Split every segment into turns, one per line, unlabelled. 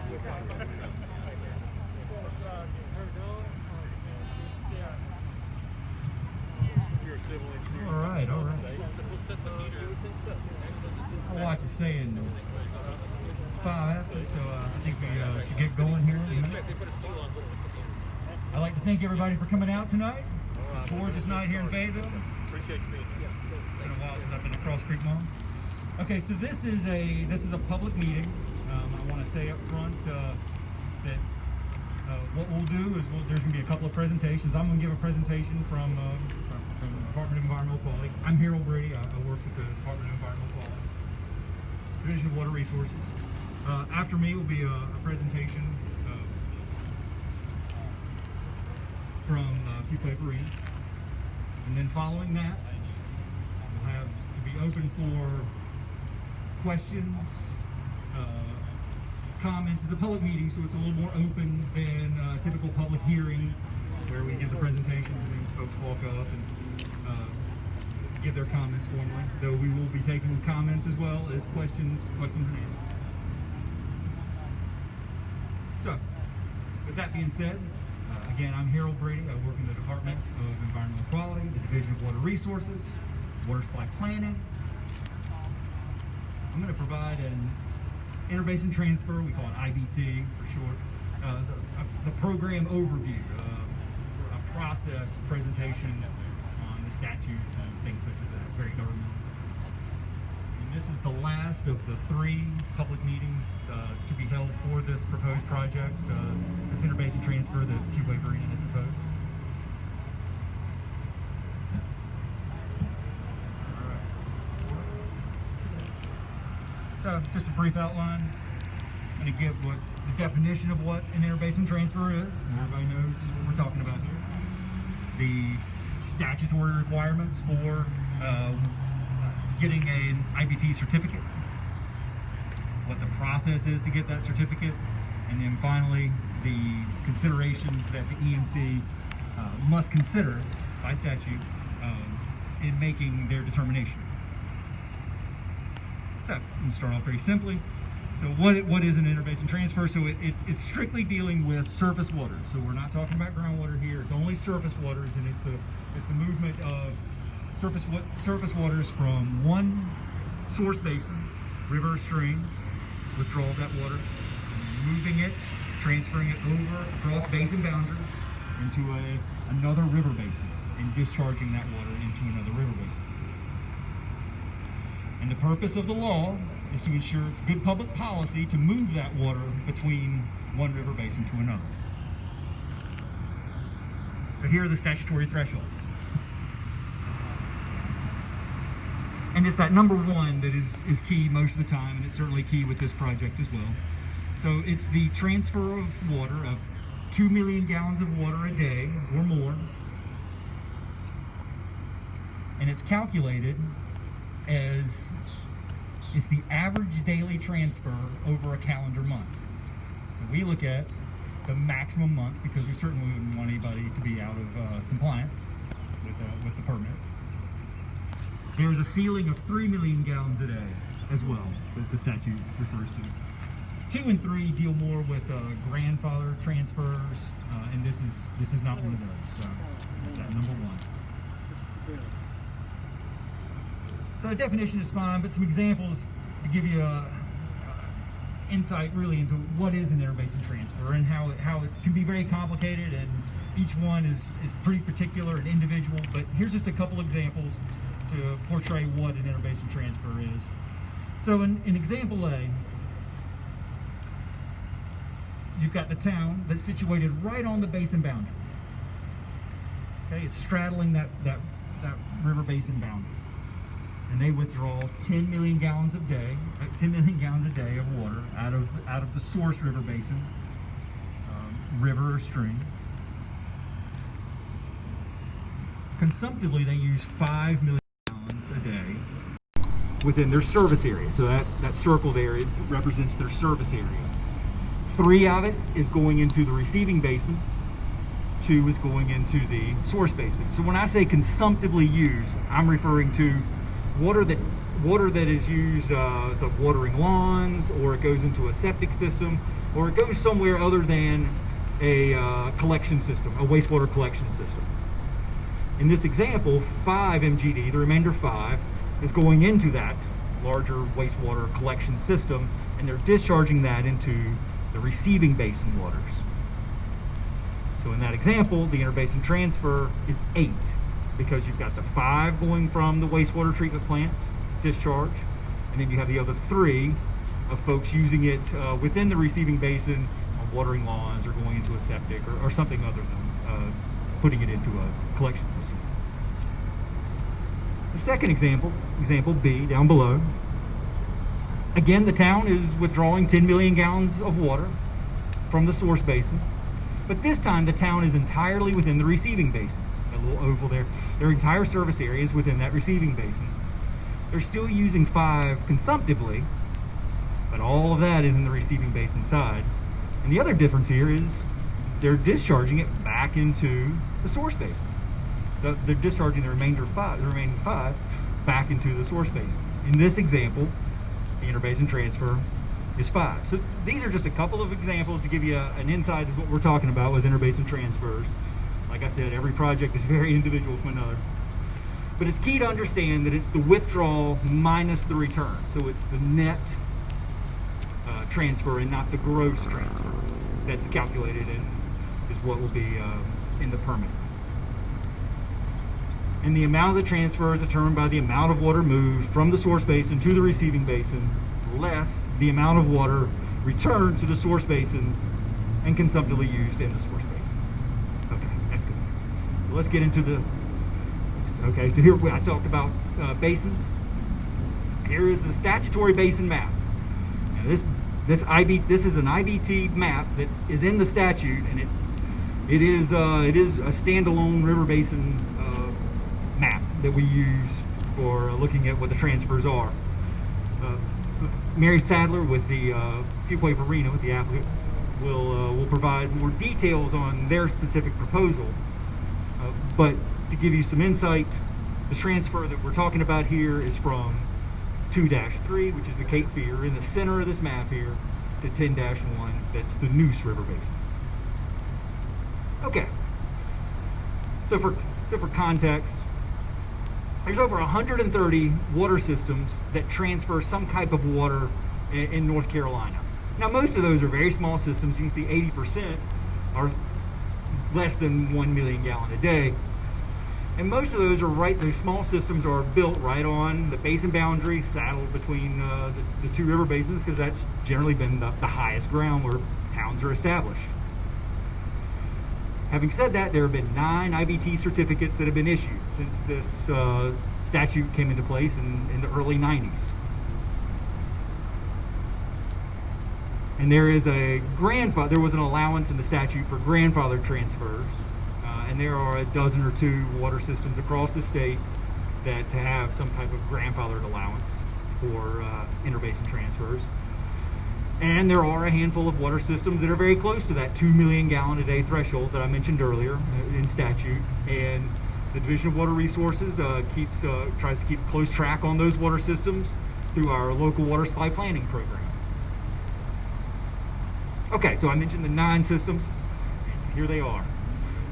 All right. I'll watch it saying 5 after, so I think we should get going here. I'd like to thank everybody for coming out tonight. Gorgeous night here in Fayetteville.
Appreciate you being here.
It's been a while since I've been across Creek Mom. Okay, so this is a public meeting. I want to say up front that what we'll do is there's going to be a couple of presentations. I'm going to give a presentation from the Department of Environmental Quality. I'm Harold Brady. I work with the Department of Environmental Quality, Division of Water Resources. After me will be a presentation from Fuquay-Varina. And then following that, it'll be open for questions, comments. It's a public meeting, so it's a little more open than a typical public hearing where we give the presentations and then folks walk up and give their comments formally. Though we will be taking comments as well as questions and answers. So, with that being said, again, I'm Harold Brady. I work in the Department of Environmental Quality, the Division of Water Resources, Water Supply Planning. I'm going to provide an interbasin transfer, we call it IBT for short, the program overview, a process presentation on the statutes and things such as that, very governmental. And this is the last of the 3 public meetings to be held for this proposed project, this interbasin transfer that Fuquay-Varina has proposed. So, just a brief outline. I'm going to give the definition of what an interbasin transfer is, and everybody knows what we're talking about here. The statutory requirements for getting an IBT certificate, what the process is to get that certificate, and then finally the considerations that the EMC must consider by statute in making their determination. So I'm going to start off very simply. So what is an interbasin transfer? So it's strictly dealing with surface waters. So we're not talking about groundwater here. It's only surface waters, and it's the movement of surface waters from one source basin, river or stream, withdrawal of that water, moving it, transferring it over across basin boundaries into another river basin, and discharging that water into another river basin. And the purpose of the law is to ensure it's good public policy to move that water between one river basin to another. So here are the statutory thresholds. And it's that number 1 that is key most of the time, and it's certainly key with this project as well. So it's the transfer of water of 2 million gallons of water a day or more. And it's calculated as it's the average daily transfer over a calendar month. So we look at the maximum month because we certainly wouldn't want anybody to be out of compliance with the permit. There's a ceiling of 3 million gallons a day as well that the statute refers to. 2 and 3 deal more with grandfather transfers, and this is not one of those. So that's number 1. So the definition is fine, but some examples to give you insight really into what is an interbasin transfer and how it can be very complicated, and each one is pretty particular and individual. But here's just a couple examples to portray what an interbasin transfer is. So in example A, you've got the town that's situated right on the basin boundary. Okay, it's straddling that river basin boundary. And they withdraw 10 million gallons a day of water out of the source river basin, river or stream. Consumptively, they use 5 million gallons a day within their service area. So that circled area represents their service area. 3 of it is going into the receiving basin. 2 is going into the source basin. So when I say consumptively use, I'm referring to water that water that is used to watering lawns, or it goes into a septic system, or it goes somewhere other than a collection system, a wastewater collection system. In this example, 5 MGD, the remainder 5, is going into that larger wastewater collection system, and they're discharging that into the receiving basin waters. So in that example, the interbasin transfer is 8, because you've got the 5 going from the wastewater treatment plant discharge, and then you have the other 3 of folks using it within the receiving basin on watering lawns or going into a septic or something other than putting it into a collection system. The second example, example B, down below, again, the town is withdrawing 10 million gallons of water from the source basin, but this time the town is entirely within the receiving basin. That little oval there, their entire service area is within that receiving basin. They're still using 5 consumptively, but all of that is in the receiving basin side. And the other difference here is they're discharging it back into the source basin. They're discharging the remaining 5 back into the source basin. In this example, the interbasin transfer is 5. So these are just a couple of examples to give you an insight of what we're talking about with interbasin transfers. Like I said, every project is very individual from another. But it's key to understand that it's the withdrawal minus the return. So it's the net transfer and not the gross transfer that's calculated and is what will be in the permit. And the amount of the transfer is determined by the amount of water moved from the source basin to the receiving basin, less the amount of water returned to the source basin and consumptively used in the source basin. Okay, that's good. So let's get into the, okay, so here I talked about basins. Here is the Statutory Basin Map. Now this is an IBT map that is in the statute, and it is a standalone river basin map that we use for looking at what the transfers are. Mary Sadler with the Fuquay-Varina, with the applicant, will provide more details on their specific proposal. But to give you some insight, the transfer that we're talking about here is from 2-3, which is the Cape Fear, in the center of this map here, to 10-1, that's the Neuse River Basin. Okay, so for context, there's over 130 water systems that transfer some type of water in North Carolina. Now, most of those are very small systems. You can see 80% are less than 1 million gallon a day. And most of those those small systems are built right on the basin boundary, saddled between the 2 river basins, because that's generally been the highest ground where towns are established. Having said that, there have been 9 IBT certificates that have been issued since this statute came into place in the early 90s. And there was an allowance in the statute for grandfathered transfers, and there are a dozen or 2 water systems across the state that have some type of grandfathered allowance for interbasin transfers. And there are a handful of water systems that are very close to that 2 million gallon a day threshold that I mentioned earlier in statute. And the Division of Water Resources tries to keep close track on those water systems through our local water supply planning program. Okay, so I mentioned the 9 systems. Here they are.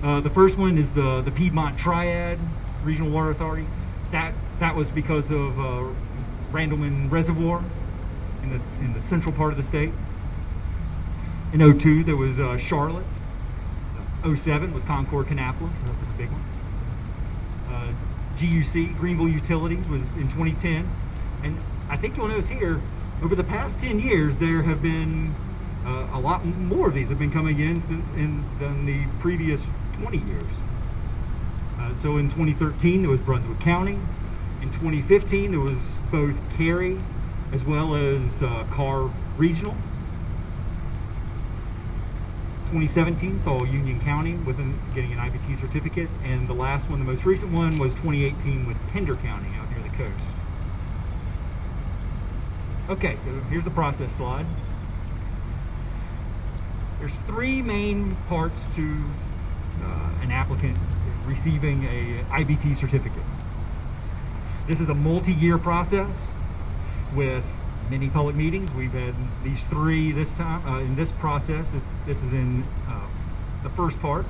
The first one is the Piedmont Triad Regional Water Authority. That was because of Randleman Reservoir in the central part of the state. In 2002, there was Charlotte. 2007 was Concord Kannapolis. That was a big one. GUC, Greenville Utilities, was in 2010. And I think you'll notice here, over the past 10 years, there have been a lot more of these have been coming in than the previous 20 years. So in 2013, there was Brunswick County. In 2015, there was both Cary as well as Carr Regional. 2017 saw Union County getting an IBT certificate, and the last one, the most recent one, was 2018 with Pender County out near the coast. Okay, so here's the process slide. There's 3 main parts to an applicant receiving a IBT certificate. This is a multi-year process with many public meetings. We've had these 3 this time in this process. This is in the first part,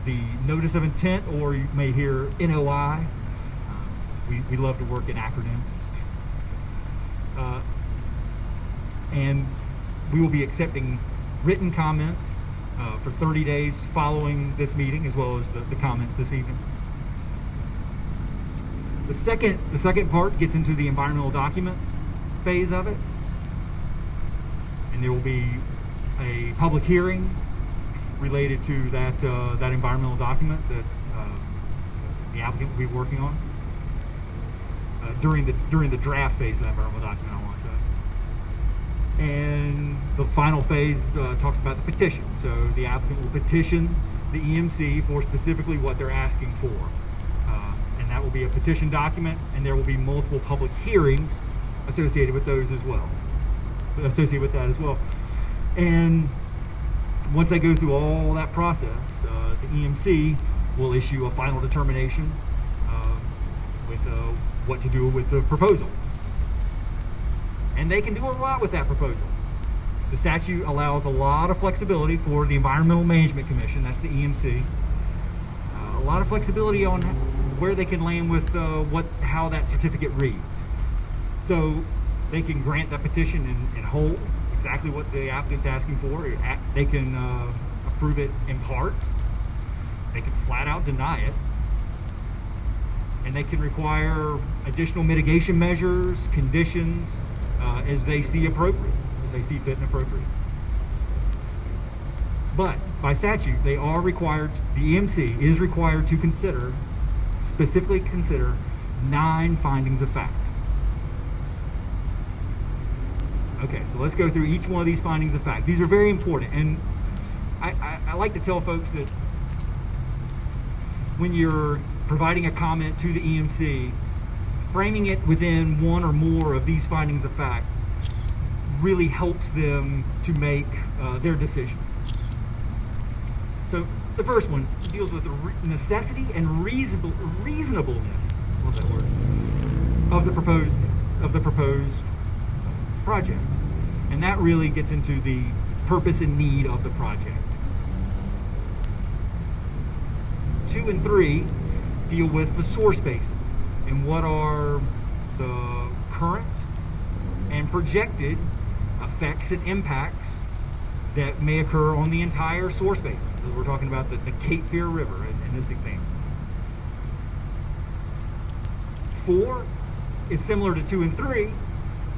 the notice of intent, or you may hear NOI. We love to work in acronyms. And we will be accepting written comments for 30 days following this meeting, as well as the comments this evening. The second part gets into the environmental document phase of it, and there will be a public hearing related to that environmental document that the applicant will be working on during the draft phase of that environmental document, I want to say. And the final phase talks about the petition. So the applicant will petition the EMC for specifically what they're asking for. And that will be a petition document, and there will be multiple public hearings associated with those as well. Associated with that as well. And once they go through all that process, the EMC will issue a final determination with what to do with the proposal. And they can do a lot with that proposal. The statute allows a lot of flexibility for the Environmental Management Commission, that's the EMC. A lot of flexibility on where they can land with how that certificate reads. So they can grant that petition in whole, exactly what the applicant's asking for. They can approve it in part. They can flat out deny it. And they can require additional mitigation measures, conditions, as they see appropriate, as they see fit and appropriate. But by statute, they are required, the EMC is required to specifically consider 9 findings of fact. Okay, so let's go through each one of these findings of fact. These are very important, and I like to tell folks that when you're providing a comment to the EMC, framing it within one or more of these findings of fact really helps them to make their decision. So the first one deals with the necessity and reasonableness, what's that word, of the proposed project, and that really gets into the purpose and need of the project. 2 and 3 deal with the source basin and what are the current and projected effects and impacts that may occur on the entire source basin. So we're talking about the Cape Fear River in this example. 4 is similar to 2 and 3,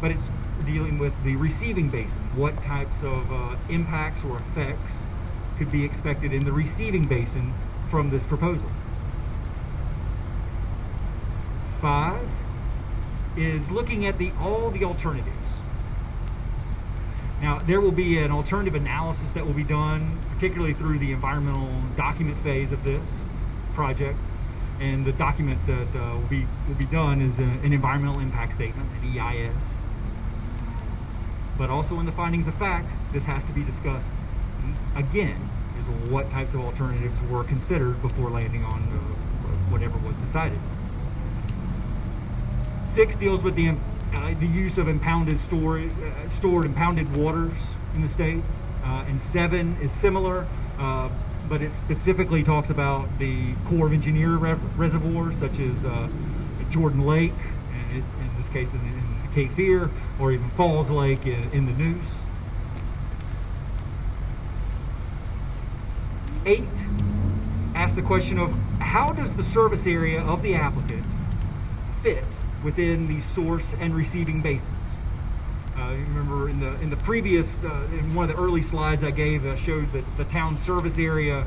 but it's dealing with the receiving basin. What types of impacts or effects could be expected in the receiving basin from this proposal. 5 is looking at all the alternatives. Now, there will be an alternative analysis that will be done, particularly through the environmental document phase of this project. And the document that will be done is an environmental impact statement, an EIS. But also in the findings of fact, this has to be discussed again, is what types of alternatives were considered before landing on whatever was decided. 6 deals with the use of stored impounded waters in the state, and 7 is similar, but it specifically talks about the Corps of Engineer reservoirs, such as Jordan Lake, in this case in the Cape Fear, or even Falls Lake in the Neuse. 8 asks the question of how does the service area of the applicant fit within the source and receiving basins. You remember in the previous, in one of the early slides I gave, showed that the town service area,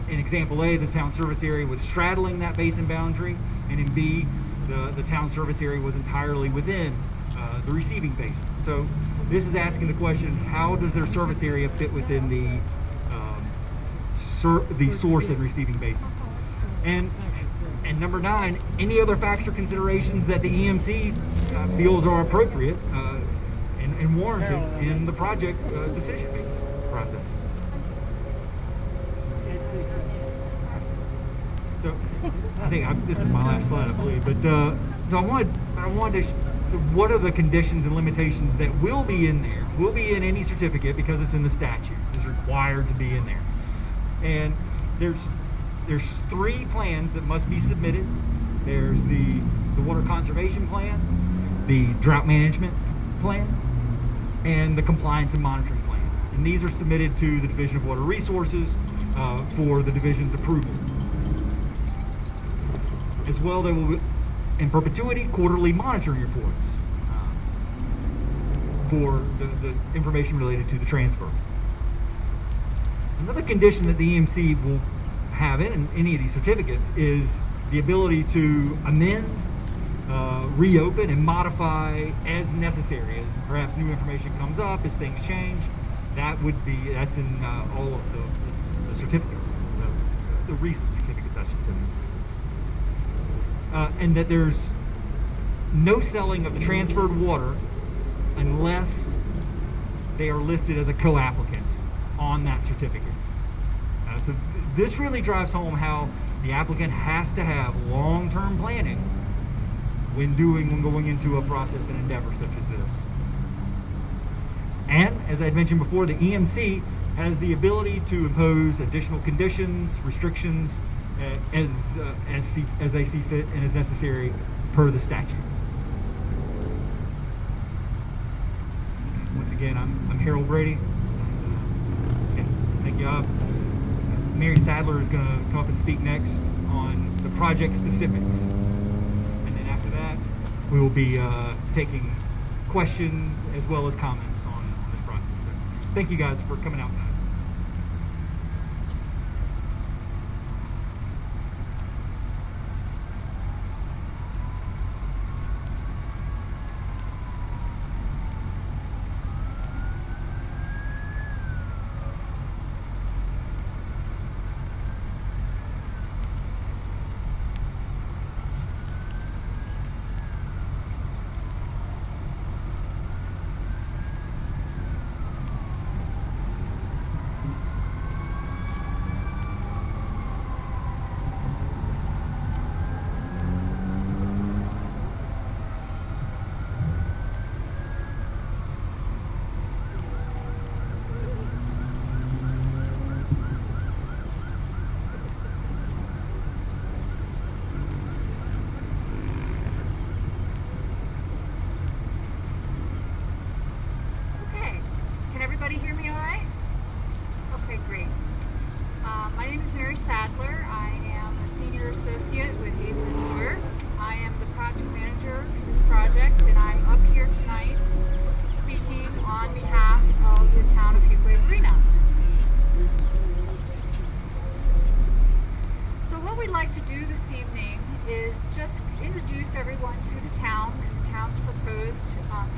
in example A, the town service area was straddling that basin boundary, and in B, the town service area was entirely within the receiving basin. So this is asking the question, how does their service area fit within the source and receiving basins? And number 9, any other facts or considerations that the EMC feels are appropriate and warranted in the project decision-making process. So I think this is my last slide, I believe. But so I wanted to what are the conditions and limitations that will be in there? Will be in any certificate because it's in the statute. It's required to be in there. And there's 3 plans that must be submitted. There's the water conservation plan, the drought management plan, and the compliance and monitoring plan. And these are submitted to the Division of Water Resources for the division's approval. As well, there will be, in perpetuity, quarterly monitoring reports for the information related to the transfer. Another condition that the EMC will have in any of these certificates is the ability to amend, reopen, and modify as necessary, as perhaps new information comes up, as things change. That's in all of the certificates, the recent certificates, I should say. And that there's no selling of the transferred water unless they are listed as a co-applicant on that certificate. So this really drives home how the applicant has to have long-term planning when going into a process and endeavor such as this. And as I had mentioned before, the EMC has the ability to impose additional conditions, restrictions, as they see fit and as necessary per the statute. Once again, I'm Harold Brady. Thank you. Mary Sadler is going to come up and speak next on the project specifics. And then after that, we will be taking questions as well as comments on this process. So thank you guys for coming out tonight.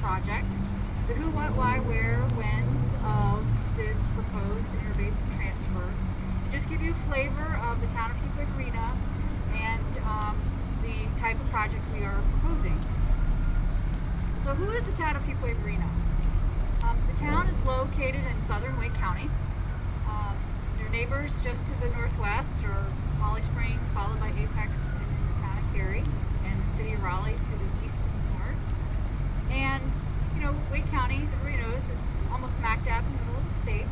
Project, the who, what, why, where, whens of this proposed interbasin transfer. Just give you a flavor of the town of Fuquay-Varina and the type of project we are proposing. So who is the town of Fuquay-Varina? The town is located in southern Wake County. Their neighbors just to the northwest are Holly Springs, followed by Apex and then the town of Cary, and the city of Raleigh to the east and the north. And, you know, Wake County, as everybody knows, is almost smack dab in the middle of the state.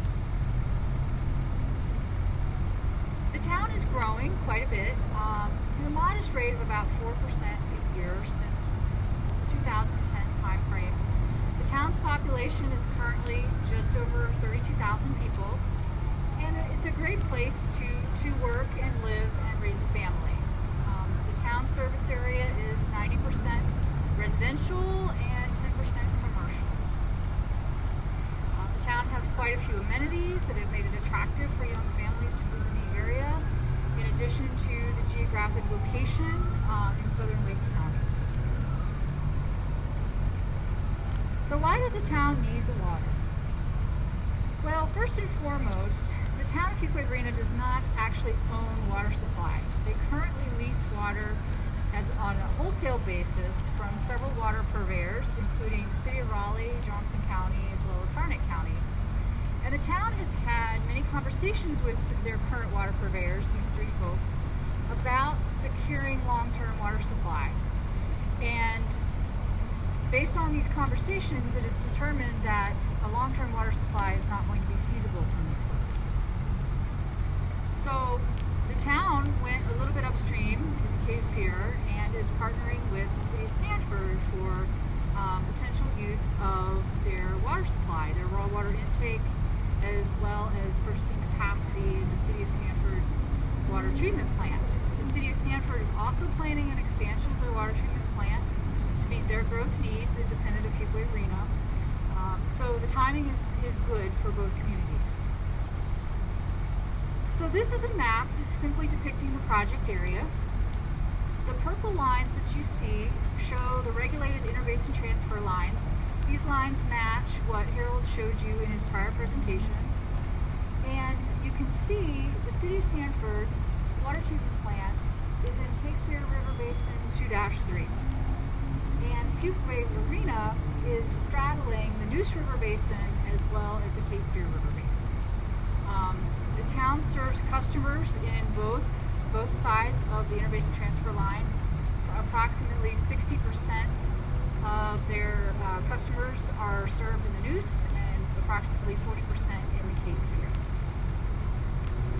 The town is growing quite a bit, at a modest rate of about 4% a year since the 2010 time frame. The town's population is currently just over 32,000 people, and it's a great place to work and live and raise a family. The town service area is 90% residential and 10% commercial. The town has quite a few amenities that have made it attractive for young families to move in the area, in addition to the geographic location in southern Wake County. So why does a town need the water? Well, first and foremost, the town of Fuquay-Varina does not actually own water supply. They currently lease water on a wholesale basis from several water purveyors, including the city of Raleigh, Johnston County, as well as Harnett County. And the town has had many conversations with their current water purveyors, these three folks, about securing long-term water supply. And based on these conversations, it is determined that a long-term water supply is not going to be feasible from these flows. So the town went a little bit upstream in Cape Fear and is partnering with the city of Sanford for potential use of their water supply, their raw water intake, as well as purchasing capacity in the city of Sanford's water treatment plant. The city of Sanford is also planning an expansion of their water treatment plant to meet their growth needs independent of Fuquay-Varina. So the timing is good for both communities. So this is a map simply depicting the project area. The purple lines that you see show the regulated interbasin transfer lines. These lines match what Harold showed you in his prior presentation. And you can see the city of Sanford water treatment plant is in Cape Fear River Basin 2-3. And Fuquay-Varina is straddling the Neuse River Basin as well as the Cape Fear River Basin. The town serves customers in both sides of the interbasin transfer line. Approximately 60% of their customers are served in the Neuse and approximately 40% in the Cape Fear.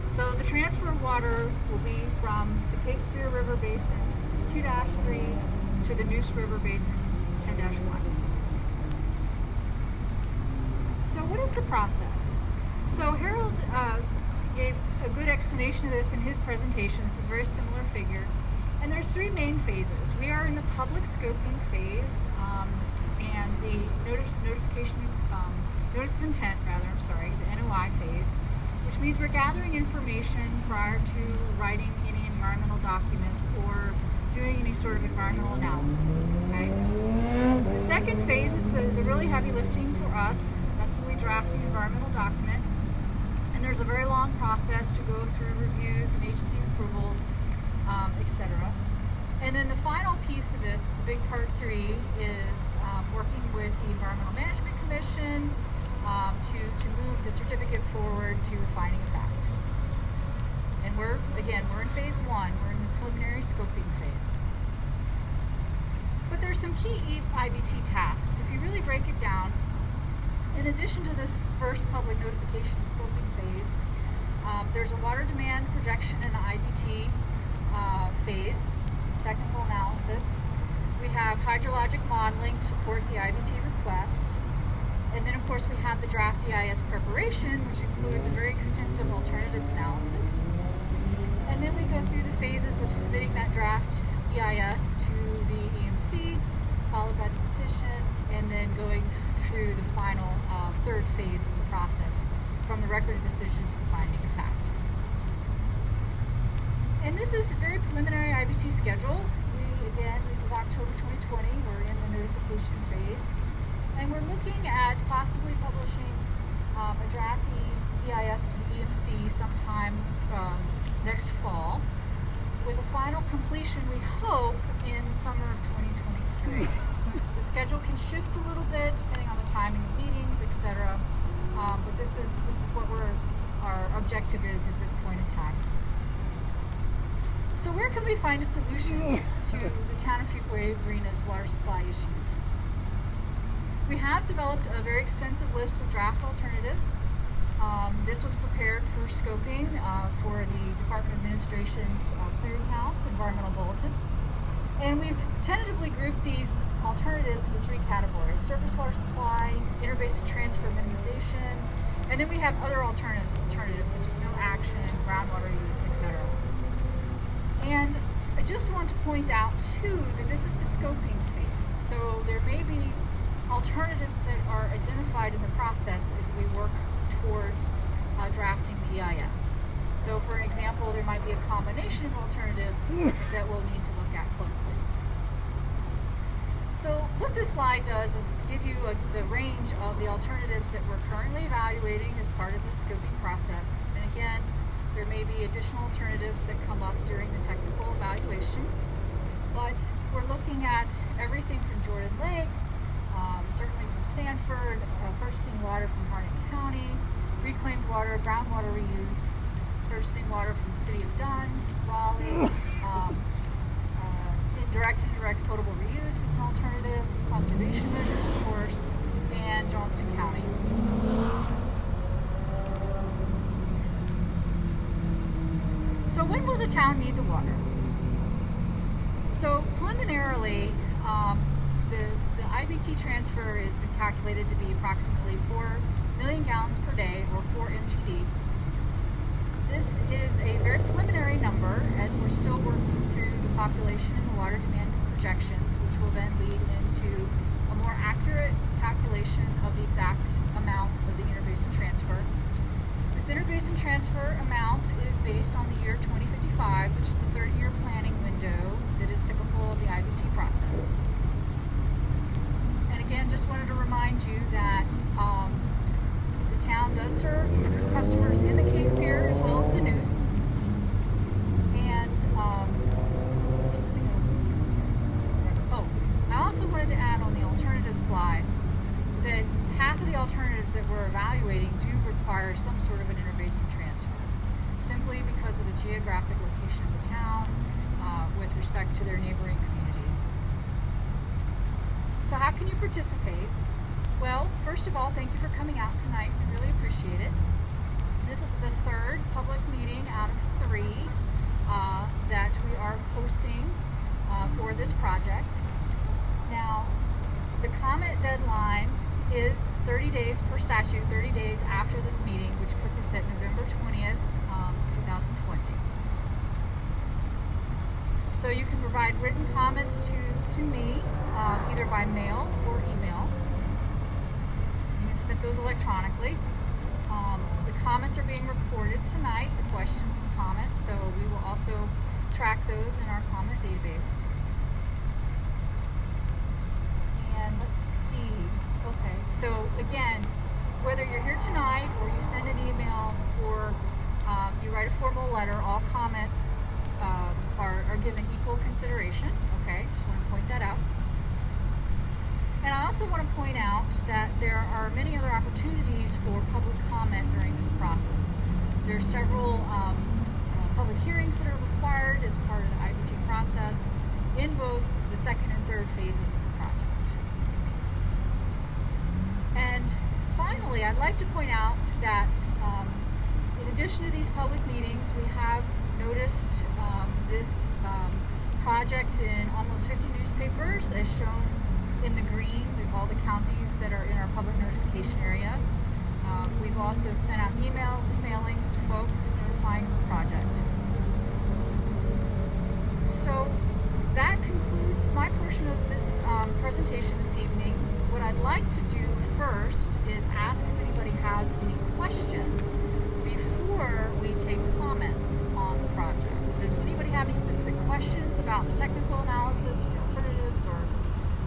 So the transfer of water will be from the Cape Fear River Basin 2-3 to the Neuse River Basin 10-1. So what is the process? So Harold gave a good explanation of this in his presentation. This is a very similar figure. And there's three main phases. We are in the public scoping phase, and the notice of intent, the NOI phase, which means we're gathering information prior to writing any environmental documents or doing any sort of environmental analysis. Okay. The second phase is the really heavy lifting for us. That's when we draft the environmental document, and there's a very long process to go through reviews and agency approvals, etc. And then the final piece of this, the big part 3, is working with the Environmental Management Commission to move the certificate forward to a finding of fact. And we're in phase 1. We're in the preliminary scoping phase. But there's some key IBT tasks. If you really break it down, in addition to this first public notification scoping phase, there's a water demand projection and IBT phase, technical analysis. We have hydrologic modeling to support the IBT request. And then, of course, we have the draft EIS preparation, which includes a very extensive alternatives analysis. And then we go through the phases of submitting that draft EIS to the EMC, followed by the petition, and then going through the final third phase of the process, from the record of decision to the finding of fact. And this is a very preliminary IBT schedule. This is October 2020. We're in the notification phase. And we're looking at possibly publishing a draft EIS to the EMC sometime next fall, with a final completion, we hope, in summer of 2023. The schedule can shift a little bit depending on the timing of meetings, etc. But this is what our objective is at this point in time. So where can we find a solution to the town of Fuquay-Varina's water supply issues? We have developed a very extensive list of draft alternatives. This was prepared for scoping for the Department of Administration's Clearinghouse Environmental Bulletin. And we've tentatively grouped these alternatives into 3 categories: surface water supply, interbasin transfer minimization, and then we have other alternatives such as no action, groundwater use, etc. And I just want to point out, too, that this is the scoping phase. So there may be alternatives that are identified in the process as we work towards drafting the EIS. So, for example, there might be a combination of alternatives that we'll need to look at closely. So what this slide does is give you the range of the alternatives that we're currently evaluating as part of the scoping process. And again, there may be additional alternatives that come up during the technical evaluation, but we're looking at everything from Jordan Lake, certainly from Sanford, purchasing water from Harnett County, reclaimed water, groundwater reuse, purchasing water from the city of Dunn, Raleigh. Direct and indirect potable reuse is an alternative. Conservation measures, of course, and Johnston County. So when will the town need the water? So preliminarily, the IBT transfer has been calculated to be approximately 4 million gallons per day, or 4 MGD. This is a very preliminary number, as we're still working through the population and the water demand projections, which will then lead into a more accurate calculation of the exact amount of the interbasin transfer. This interbasin transfer amount is based on the year 2055, which is the 30-year planning window that is typical of the IBT process. And again, just wanted to remind you that the town does serve customers in the Cape Fear as well as the Neuse. And there's something else I was going to say. Oh, I also wanted to add on the alternative slide that half of the alternatives that we're evaluating do require some sort of an interbasin transfer, simply because of the geographic location of the town with respect to their neighboring communities. So how can you participate? Well, first of all, thank you for coming out tonight. We really appreciate it. This is the third public meeting out of 3 that we are hosting for this project. Now, the comment deadline is 30 days per statute, 30 days after this meeting, which puts us at November 20th, 2020. So you can provide written comments to me, either by mail or email. You can submit those electronically. The comments are being recorded tonight, the questions and comments, so we will also track those in our comment database. And let's see. Okay, so again, whether you're here tonight or you send an email or you write a formal letter, all comments are given equal consideration. Okay, just want to point that out. And I also want to point out that there are many other opportunities for public comment during this process. There are several public hearings that are required as part of the IBT process in both the second and third phases of the project. And finally, I'd like to point out that in addition to these public meetings, we have noticed this project in almost 50 newspapers, as shown in the green, all the counties that are in our public notification area. We've also sent out emails and mailings to folks notifying of the project. So that concludes my portion of this presentation this evening. What I'd like to do first is ask if anybody has any questions before we take comments on the project. So does anybody have any specific questions about the technical analysis or the alternatives or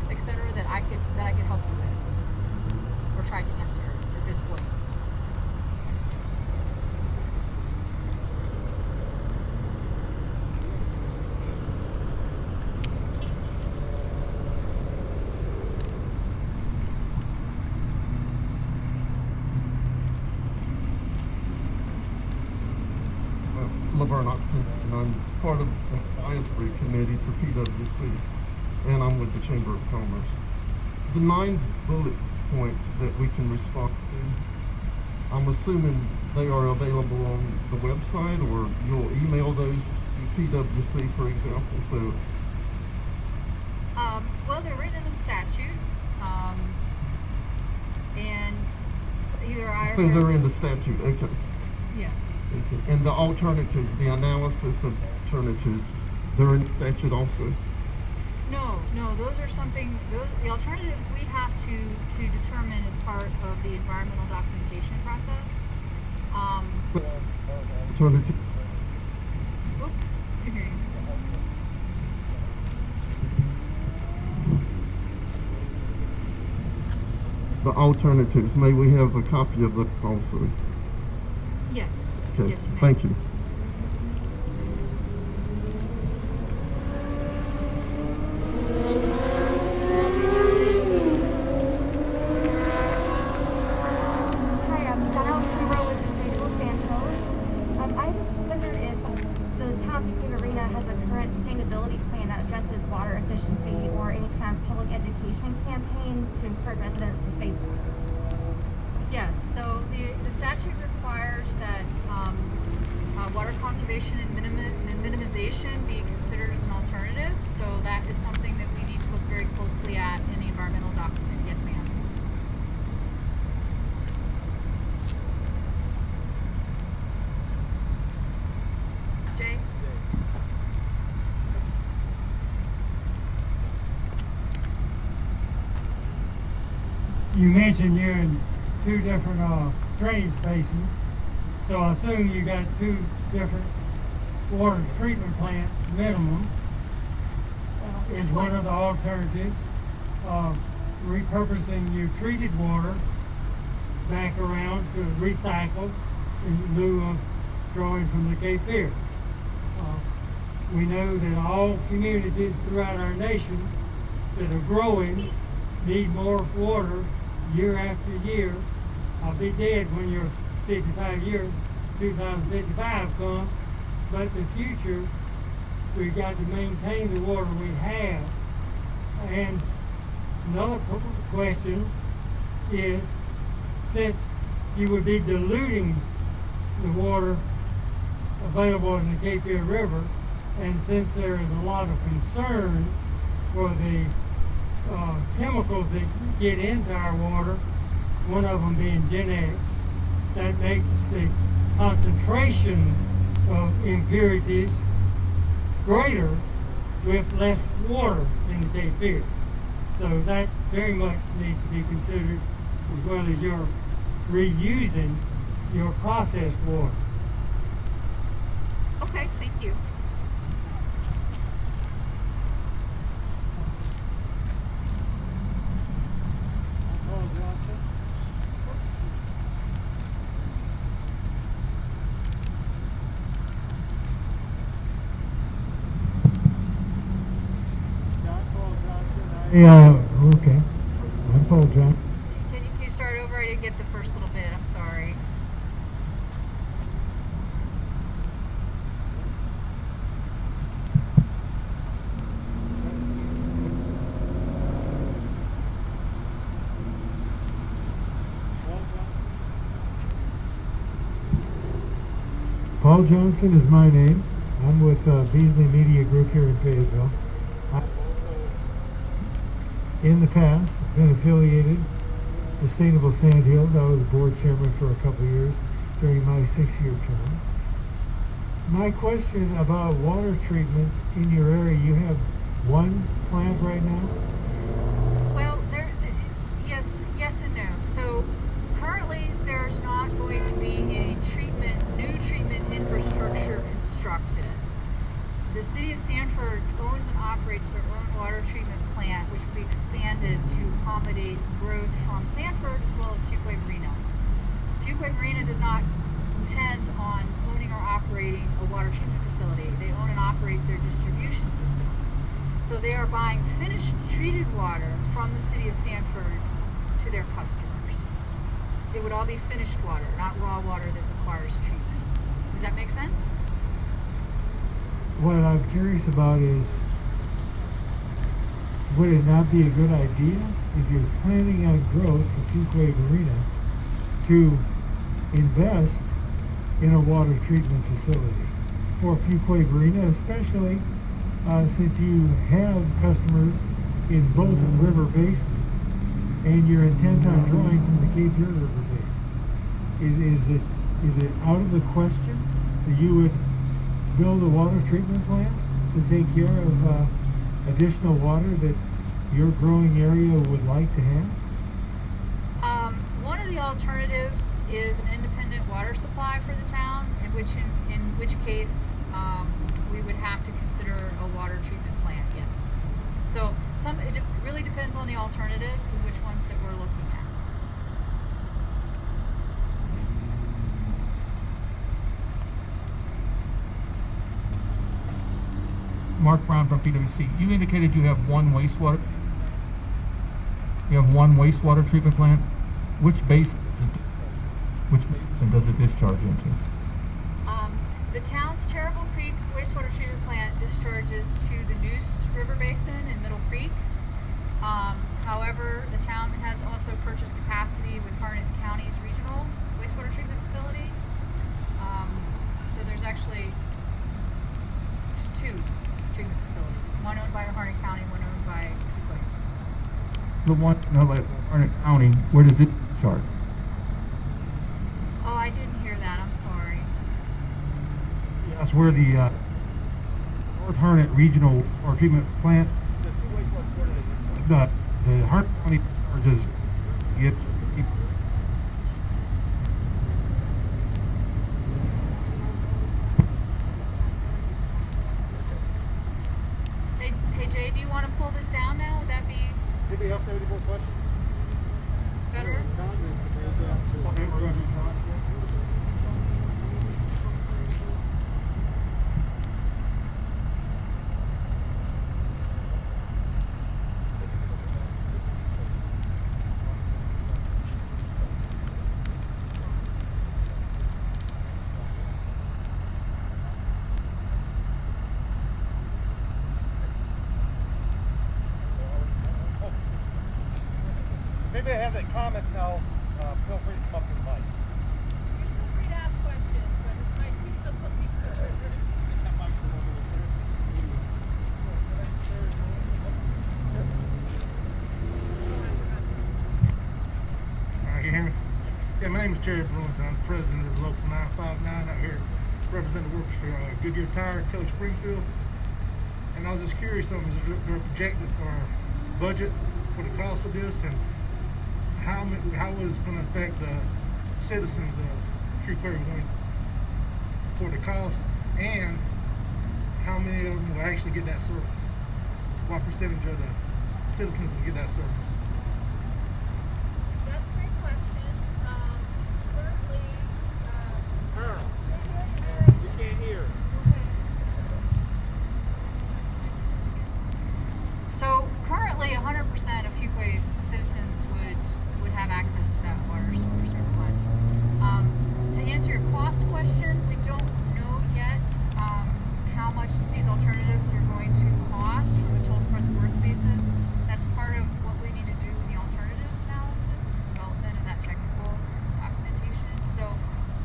et cetera that I could help you with or try to answer at this point?
Laverne Oxen, and I'm part of the advisory committee for PWC, and I'm with the Chamber of Commerce. The 9 bullet points that we can respond to, I'm assuming they are available on the website, or you'll email those to PWC, for example. So,
well, they're written in the statute, and either I.
So they're in the statute. Okay.
Yes.
Okay. And the alternatives, the analysis of alternatives, they're in the statute also?
No, those are something, the alternatives we have to determine as part of the environmental documentation process.
Alternative.
Oops, you're hearing.
The alternatives, may we have a copy of those also?
Yes.
Okay,
Yes, you may.
thank you.
Hi, I'm Donna from Sustainable Santos. I just to encourage residents to save water?
Yes, so the statute requires that water conservation and minimization be considered as an alternative. So that is something that we need to look very closely at in the environmental document. Yes, ma'am. Jay?
You mentioned you're in two different drainage basins, so I assume you got two different water treatment plants minimum. Is one of the alternatives. Repurposing your treated water back around to recycle in lieu of drawing from the Cape Fear. We know that all communities throughout our nation that are growing need more water year after year. I'll be dead when your 2055 comes, but the future, we've got to maintain the water we have. And another question is, since you would be diluting the water available in the Cape Fear River, and since there is a lot of concern for the chemicals that get into our water, one of them being genetics, that makes the concentration of impurities greater with less water in the Cape Fear. So that very much needs to be considered, as well as your reusing your processed water.
Okay, thank you.
Yeah, okay. I'm Paul John.
Can you start over? I didn't get the first little bit. I'm sorry.
Paul Johnson is my name. I'm with Beasley Media Group here in Fayetteville. In the past, been affiliated with Sustainable Sandhills. I was board chairman for a couple of years during my 6-year term. My question about water treatment in your area, you have one plant right now?
Well, yes and no. So currently there's not going to be a new treatment infrastructure constructed. The city of Sanford owns and operates their own water treatment plant, which will be expanded to accommodate growth from Sanford as well as Fuquay-Varina. Fuquay-Varina does not intend on owning or operating a water treatment facility. They own and operate their distribution system. So they are buying finished treated water from the city of Sanford to their customers. It would all be finished water, not raw water that requires treatment. Does that make sense?
What I'm curious about is, would it not be a good idea if you're planning on growth for Fuquay-Varina to invest in a water treatment facility for Fuquay-Varina, especially since you have customers in both river basins and you're intent on drawing from the Cape Fear River Basin? Is it out of the question that you would build a water treatment plant to take care of additional water that your growing area would like to have?
One of the alternatives is an independent water supply for the town, in which case we would have to consider a water treatment plant. Yes. So it really depends on the alternatives and which ones that we're looking at.
Mark Brown from PwC. You indicated you have one wastewater. You have one wastewater treatment plant. Which basin does it discharge into?
The town's Terrible Creek wastewater treatment plant discharges to the Neuse River Basin in Middle Creek. However, the town has also purchased capacity with Harnett County's regional wastewater treatment facility. So there's actually two treatment facilities, one owned by Harnett County, one owned by Fuquay.
The one, no, like Arnett County, where does it chart?
Oh, I didn't hear that. I'm sorry.
That's where the North Harnett Regional Water Treatment Plant, the Harnett County charges get.
Hey Jay, do you want to pull this down now? Would that be
Anybody else have any more questions?
better?
Okay, we're going to do John. Maybe I have any comments now. Feel free to come up to the mic.
You're still free to ask questions, but this might be a little
Can you hear me? Yeah, my name is Terry Brewington. I'm president of the local 959 out here representing the workers for Goodyear Tire, Kelly Springfield. And I was just curious on their projected budget for the cost of this and how it's going to affect the citizens of Fuquay-Varina for the cost, and how many of them will actually get that service. What percentage of the citizens will get that service?
That's a great question. Currently,
You can't hear.
so currently 100% of Fuquay's citizens would have access to that water source every month. To answer your cost question, we don't know yet how much these alternatives are going to cost from a total present worth basis. That's part of what we need to do in the alternatives analysis and development of that technical documentation. So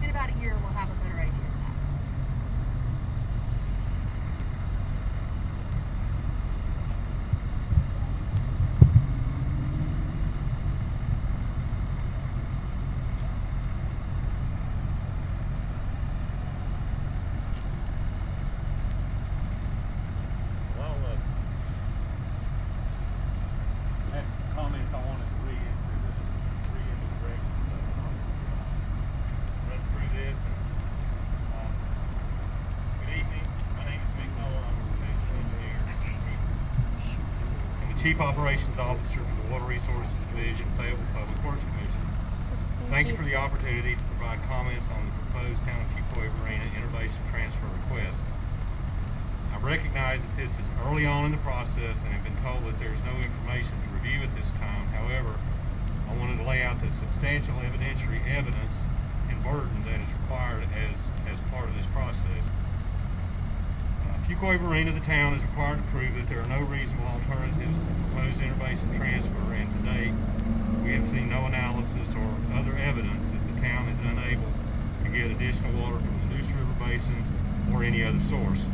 in about a year, we'll have a better idea of that.
Well, I had comments I wanted to read into the record. Read through this. And, good evening. My name is Mick Nolan. I'm a professional engineer and the Chief Operations Officer for the Water Resources Division, Fayetteville Public Works Commission. Thank you for the opportunity to provide comments on the proposed Town of Fuquay-Varina Interbasin transfer request. I recognize that this is early on in the process and have been told that there is no information to review at this time. However, I wanted to lay out the substantial evidentiary evidence and burden that is required as part of this process. Fuquay-Varina, the town, is required to prove that there are no reasonable alternatives to the proposed interbasin transfer, and to date, we have seen no analysis or other evidence that the town is unable to get additional water from the Neuse River Basin or any other source.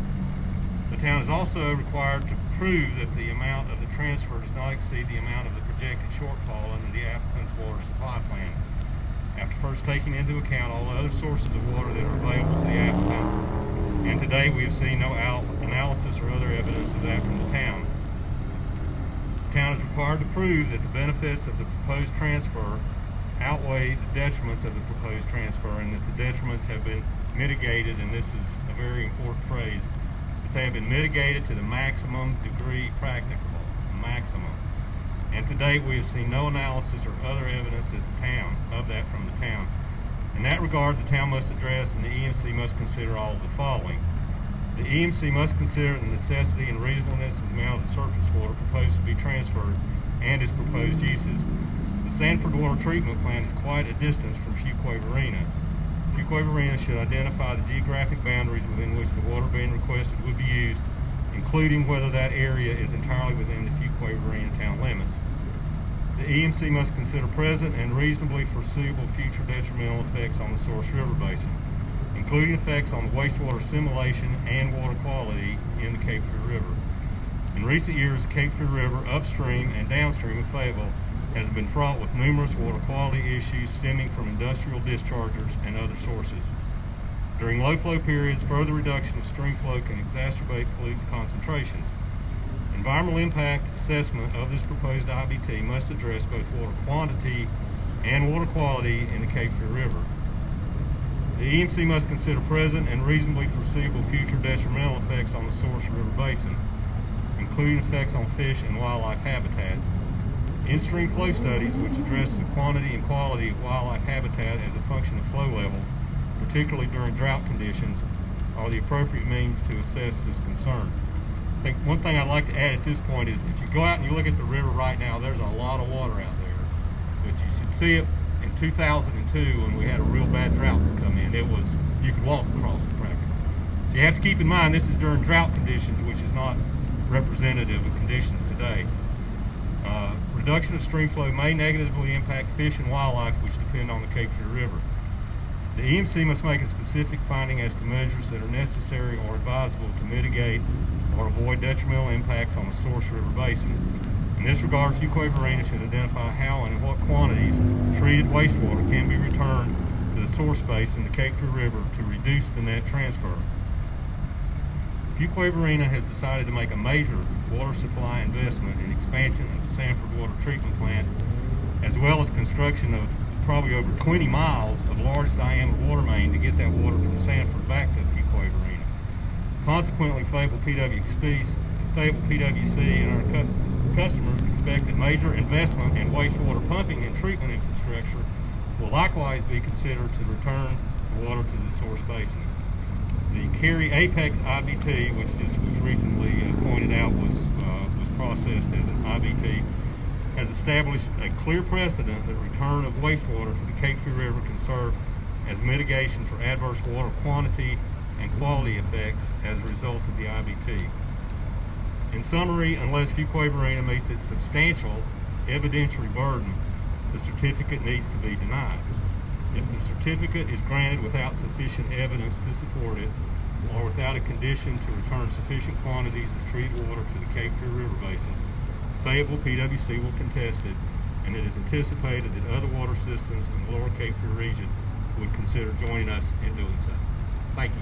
The town is also required to prove that the amount of the transfer does not exceed the amount of the projected shortfall under the applicant's water supply plan, after first taking into account all the other sources of water that are available to the applicant. And today we have seen no analysis or other evidence of that from the town. The town is required to prove that the benefits of the proposed transfer outweigh the detriments of the proposed transfer, and that the detriments have been mitigated, and this is a very important phrase, that they have been mitigated to the maximum degree practicable, maximum. And to date, we have seen no analysis or other evidence of that from the town. In that regard, the town must address and the EMC must consider all of the following. The EMC must consider the necessity and reasonableness of the amount of surface water proposed to be transferred and its proposed uses. The Sanford Water Treatment Plant is quite a distance from Fuquay-Varina. Fuquay-Varina should identify the geographic boundaries within which the water being requested would be used, including whether that area is entirely within the Fuquay-Varina town limits. The EMC must consider present and reasonably foreseeable future detrimental effects on the source river basin, including effects on wastewater assimilation and water quality in the Cape Fear River. In recent years, the Cape Fear River upstream and downstream of Fayetteville has been fraught with numerous water quality issues stemming from industrial dischargers and other sources. During low flow periods, further reduction of stream flow can exacerbate pollutant concentrations. Environmental impact assessment of this proposed IBT must address both water quantity and water quality in the Cape Fear River. The EMC must consider present and reasonably foreseeable future detrimental effects on the source river basin, including effects on fish and wildlife habitat. In-stream flow studies, which address the quantity and quality of wildlife habitat as a function of flow levels, particularly during drought conditions, are the appropriate means to assess this concern. I think one thing I'd like to add at this point is if you go out and you look at the river right now, there's a lot of water out there. But you should see it in 2002 when we had a real bad drought come in. It was, you could walk across it practically. So you have to keep in mind this is during drought conditions, which is not representative of conditions today. Reduction of stream flow may negatively impact fish and wildlife which depend on the Cape Fear River. The EMC must make a specific finding as to measures that are necessary or advisable to mitigate or avoid detrimental impacts on the source river basin. In this regard, Fuquay-Varina should identify how and in what quantities treated wastewater can be returned to the source basin, the Cape Fear River, to reduce the net transfer. Fuquay-Varina has decided to make a major water supply investment in expansion of the Sanford Water Treatment Plant, as well as construction of probably over 20 miles of large diameter water main to get that water from Sanford back to Fuquay-Varina. Consequently, Fayetteville PWC and our customers expect that major investment in wastewater pumping and treatment infrastructure will likewise be considered to return the water to the source basin. The Cary Apex IBT, which just was recently pointed out was processed as an IBT, has established a clear precedent that return of wastewater to the Cape Fear River can serve as mitigation for adverse water quantity and quality effects as a result of the IBT. In summary, unless Fuquay-Varina meets its substantial evidentiary burden, the certificate needs to be denied. If the certificate is granted without sufficient evidence to support it, or without a condition to return sufficient quantities of treated water to the Cape Fear River Basin, Fayetteville PWC will contest it, and it is anticipated that other water systems in the lower Cape Fear region would consider joining us in doing so. Thank you.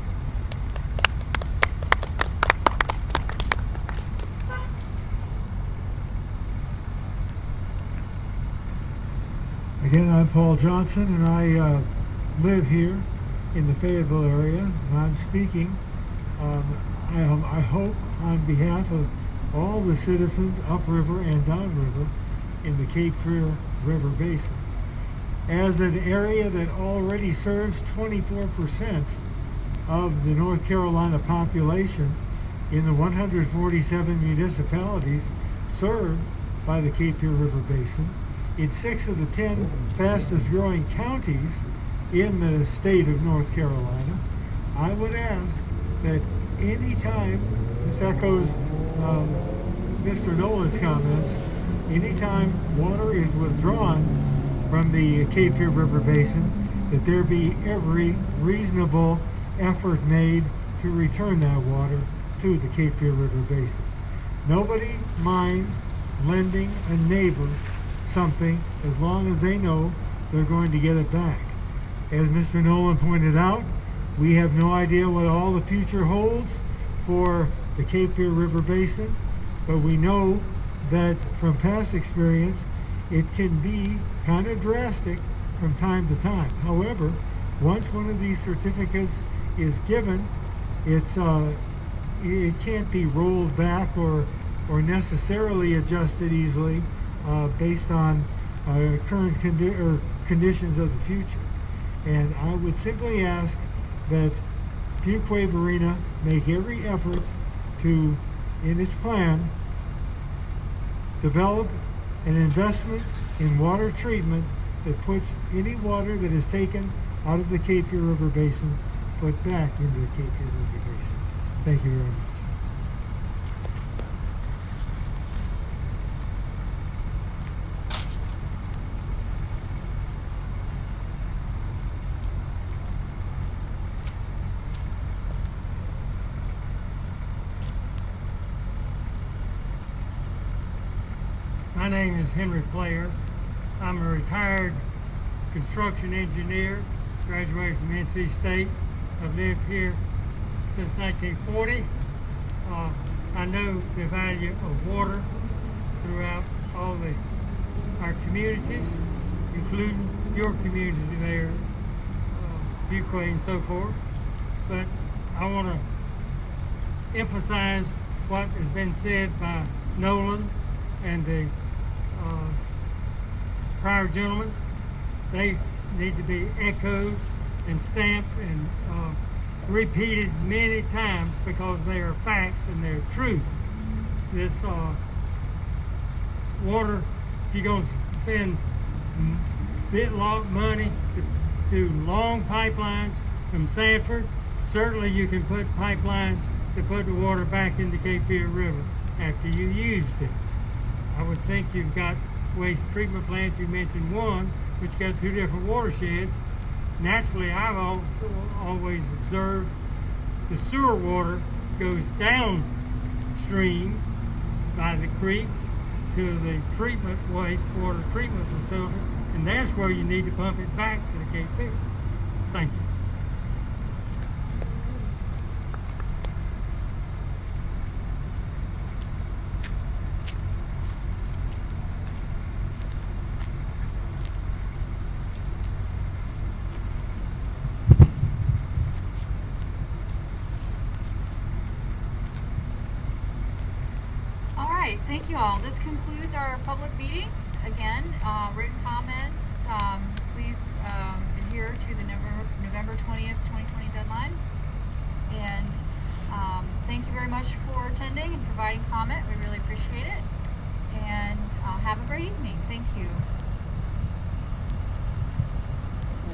Again, I'm Paul Johnson, and I live here in the Fayetteville area, and I'm speaking, I hope, on behalf of all the citizens upriver and downriver in the Cape Fear River Basin. As an area that already serves 24% of the North Carolina population in the 147 municipalities served by the Cape Fear River Basin, in 6 of the 10 fastest growing counties in the state of North Carolina, I would ask that any time, this echoes Mr. Nolan's comments, anytime water is withdrawn from the Cape Fear River Basin, that there be every reasonable effort made to return that water to the Cape Fear River Basin. Nobody minds lending a neighbor something as long as they know they're going to get it back. As Mr. Nolan pointed out, we have no idea what all the future holds for the Cape Fear River Basin, but we know that from past experience it can be kind of drastic from time to time. However, once one of these certificates is given, it can't be rolled back or necessarily adjusted easily based on current conditions of the future. And I would simply ask that Fuquay-Varina make every effort to, in its plan, develop an investment in water treatment that puts any water that is taken out of the Cape Fear River Basin put back into the Cape Fear River Basin. Thank you very much.
My name is Henry Player. I'm a retired construction engineer, graduated from NC State. I've lived here since 1940. I know the value of water throughout all our communities, including your community there, Fuquay and so forth. But I want to emphasize what has been said by Nolan and the prior gentleman. They need to be echoed and stamped and repeated many times because they are facts and they're true. This water, if you're going to spend money to do long pipelines from Sanford, certainly you can put pipelines to put the water back into Cape Fear River after you used it. I would think you've got waste treatment plants. You mentioned one, but you got 2 different watersheds. Naturally, I've always observed the sewer water goes downstream by the creeks to the wastewater treatment facility, and that's where you need to pump it back to the Cape Fear. Thank you.
Thank you all. This concludes our public meeting. Again, written comments, please adhere to the November 20th, 2020 deadline. And thank you very much for attending and providing comment. We really appreciate it. And have a great evening. Thank you.